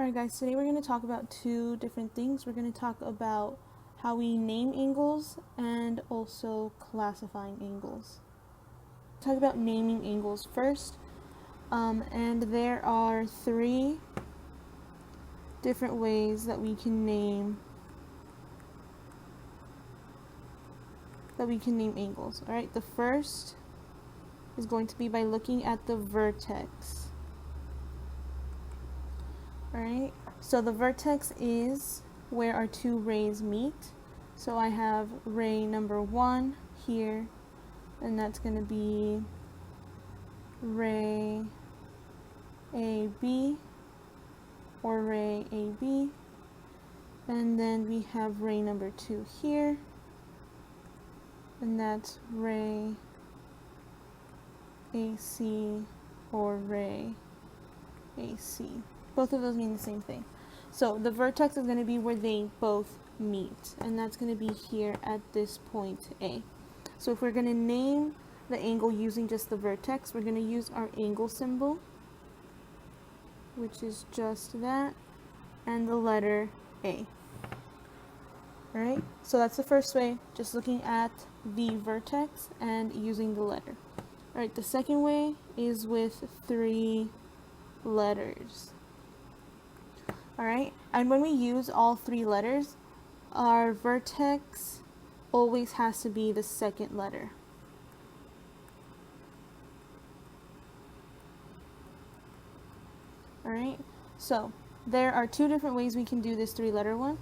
Alright guys, today we're going to talk about two different things. We're going to talk about how we name angles and also classifying angles. Talk about naming angles first. And there are three different ways that we can name angles. Alright, the first is going to be by looking at the vertex. Alright, so the vertex is where our two rays meet. So I have ray number 1 here, and that's going to be ray AB, or ray AB. And then we have ray number 2 here, and that's ray AC, or ray AC. Both of those mean the same thing. So the vertex is going to be where they both meet, and that's going to be here at this point A. So if we're going to name the angle using just the vertex, we're going to use our angle symbol, which is just that, and the letter A. Alright, so that's the first way, just looking at the vertex and using the letter. Alright, the second way is with 3 letters. Alright, and when we use all 3 letters, our vertex always has to be the second letter. Alright, so there are 2 different ways we can do this 3-letter one.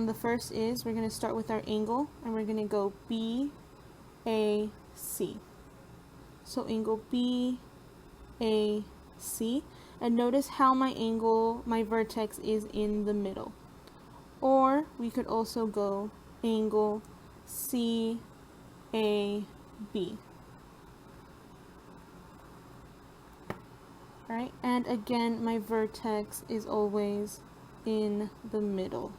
The first is we're going to start with our angle, and we're going to go B, A, C. So angle B, A, C. And notice how my vertex is in the middle. Or we could also go angle C, A, B. Alright, and again, my vertex is always in the middle.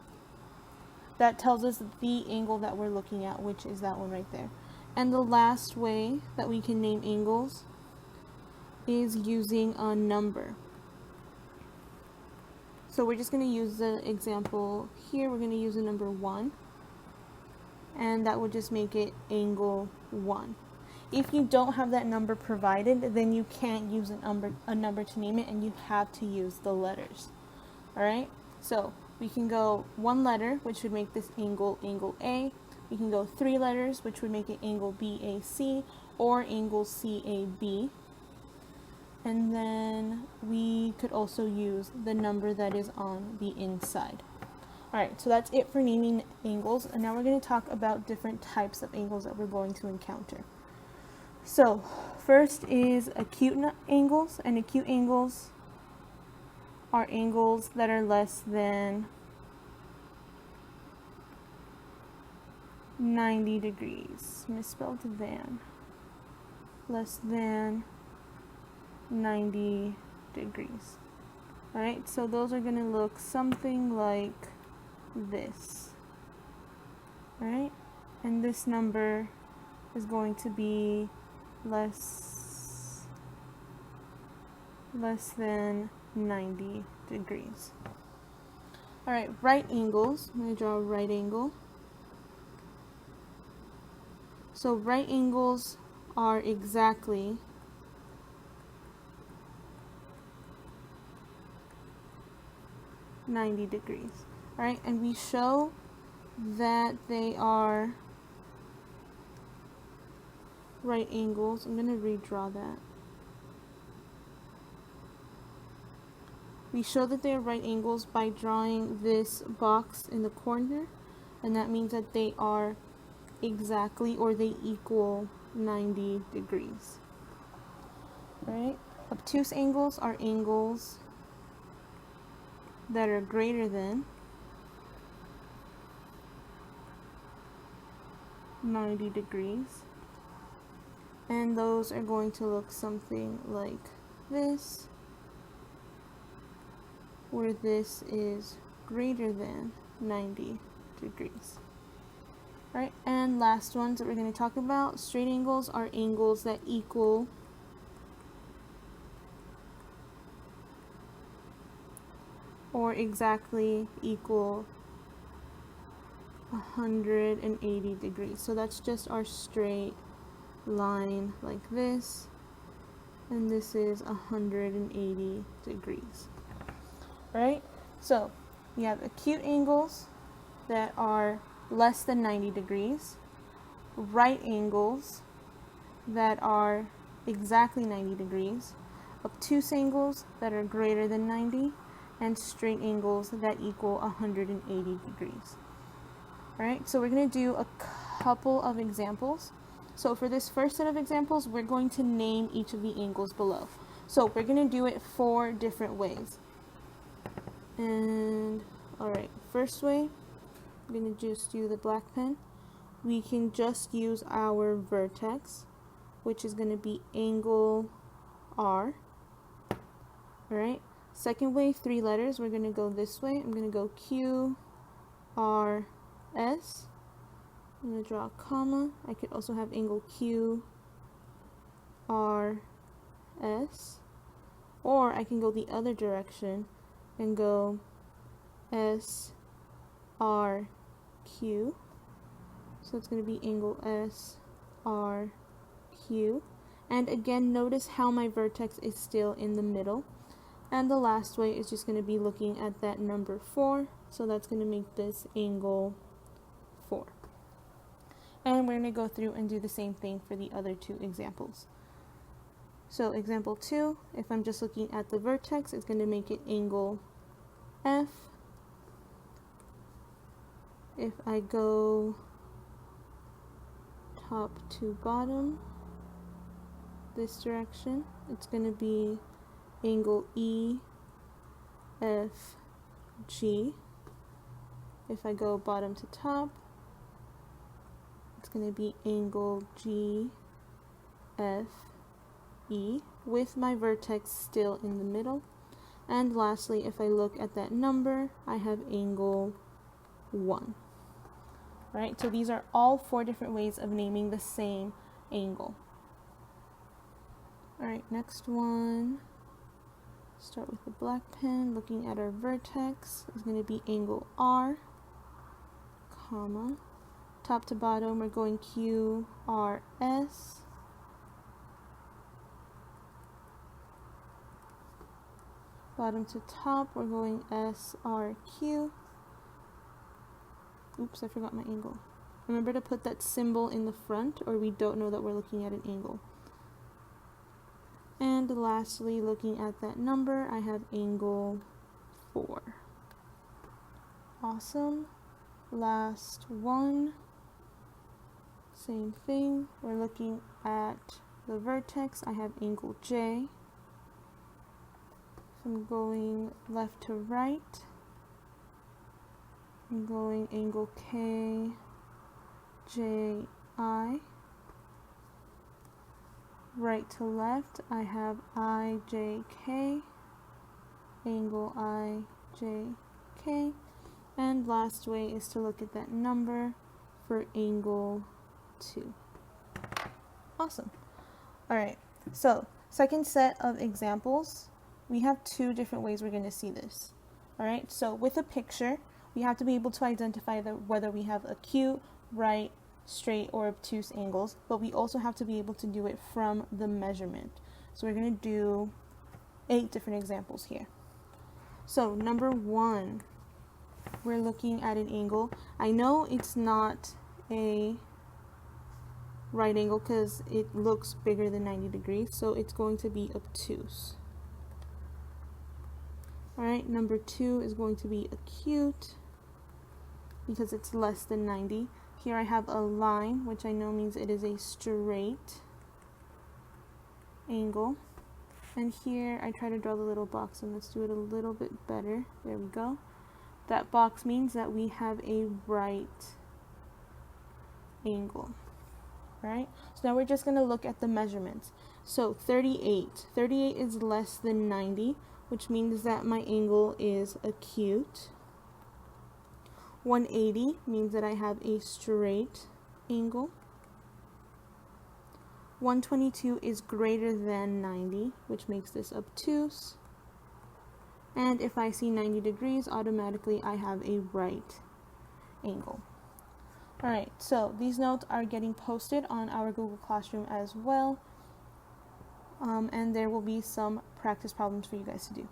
That tells us the angle that we're looking at, which is that one right there. And the last way that we can name angles is using a number. So we're just going to use the example here. We're going to use the number 1, and that would just make it angle 1. If you don't have that number provided, then you can't use a number to name it, and you have to use the letters. Alright, so we can go 1 letter, which would make this angle A. We can go 3 letters, which would make it angle BAC, or angle CAB. And then we could also use the number that is on the inside. Alright, so that's it for naming angles, and now we're going to talk about different types of angles that we're going to encounter. So, first is acute angles, and acute angles are angles that are less than 90 degrees. Misspelled than. Less than 90 degrees. Alright, so those are going to look something like this. Alright, and this number is going to be less than 90 degrees. Alright, right angles. I'm going to draw a right angle. So right angles are exactly 90 degrees. Alright, and we show that they are right angles. I'm going to redraw that. We show that they are right angles by drawing this box in the corner, and that means that they are exactly, or they equal 90 degrees. Alright, obtuse angles are angles that are greater than 90 degrees, and those are going to look something like this, where this is greater than 90 degrees. Alright, and last ones that we're going to talk about, straight angles are angles that equal or exactly equal 180 degrees. So that's just our straight line like this, and this is 180 degrees, right? So we have acute angles that are less than 90 degrees, right angles that are exactly 90 degrees, obtuse angles that are greater than 90, and straight angles that equal 180 degrees. All right, so we're going to do a couple of examples. So for this first set of examples, we're going to name each of the angles below. So we're going to do it 4 different ways. And all right, first way, I'm going to just do the black pen. We can just use our vertex, which is going to be angle R. All right, second way, 3 letters, we're going to go this way. I'm going to go Q, R, S. I'm going to draw a comma. I could also have angle Q, R, S. Or I can go the other direction and go S, R, Q. So it's going to be angle S, R, Q. And again, notice how my vertex is still in the middle. And the last way is just going to be looking at that number 4. So that's going to make this angle 4. And we're going to go through and do the same thing for the other 2 examples. So example 2, if I'm just looking at the vertex, it's going to make it angle F. If I go top to bottom, this direction, it's going to be angle E, F, G. If I go bottom to top, it's going to be angle G, F, E, with my vertex still in the middle. And lastly, if I look at that number, I have angle 1. Right? So these are all 4 different ways of naming the same angle. Alright, next one. Start with the black pen. Looking at our vertex is going to be angle R, comma. Top to bottom, we're going Q, R, S. Bottom to top, we're going S, R, Q. Oops, I forgot my angle. Remember to put that symbol in the front, or we don't know that we're looking at an angle. And lastly, looking at that number, I have angle 4. Awesome. Last one. Same thing. We're looking at the vertex. I have angle J. So I'm going left to right. I'm going angle K, J, I. Right to left, I have I, J, K. Angle I, J, K. And last way is to look at that number for angle 2. Awesome. Alright, so second set of examples, we have 2 different ways we're going to see this. Alright, so with a picture, we have to be able to identify whether we have acute, right, straight, or obtuse angles, but we also have to be able to do it from the measurement. So we're going to do 8 different examples here. So number 1, we're looking at an angle. I know it's not a right angle because it looks bigger than 90 degrees, so it's going to be obtuse. Alright, number 2 is going to be acute because it's less than 90. Here I have a line, which I know means it is a straight angle. And here I try to draw the little box, and let's do it a little bit better. There we go. That box means that we have a right angle. Right? So now we're just going to look at the measurements. So 38. 38 is less than 90, which means that my angle is acute. 180 means that I have a straight angle. 122 is greater than 90, which makes this obtuse. And if I see 90 degrees, automatically I have a right angle. Alright, so these notes are getting posted on our Google Classroom as well. And there will be some practice problems for you guys to do.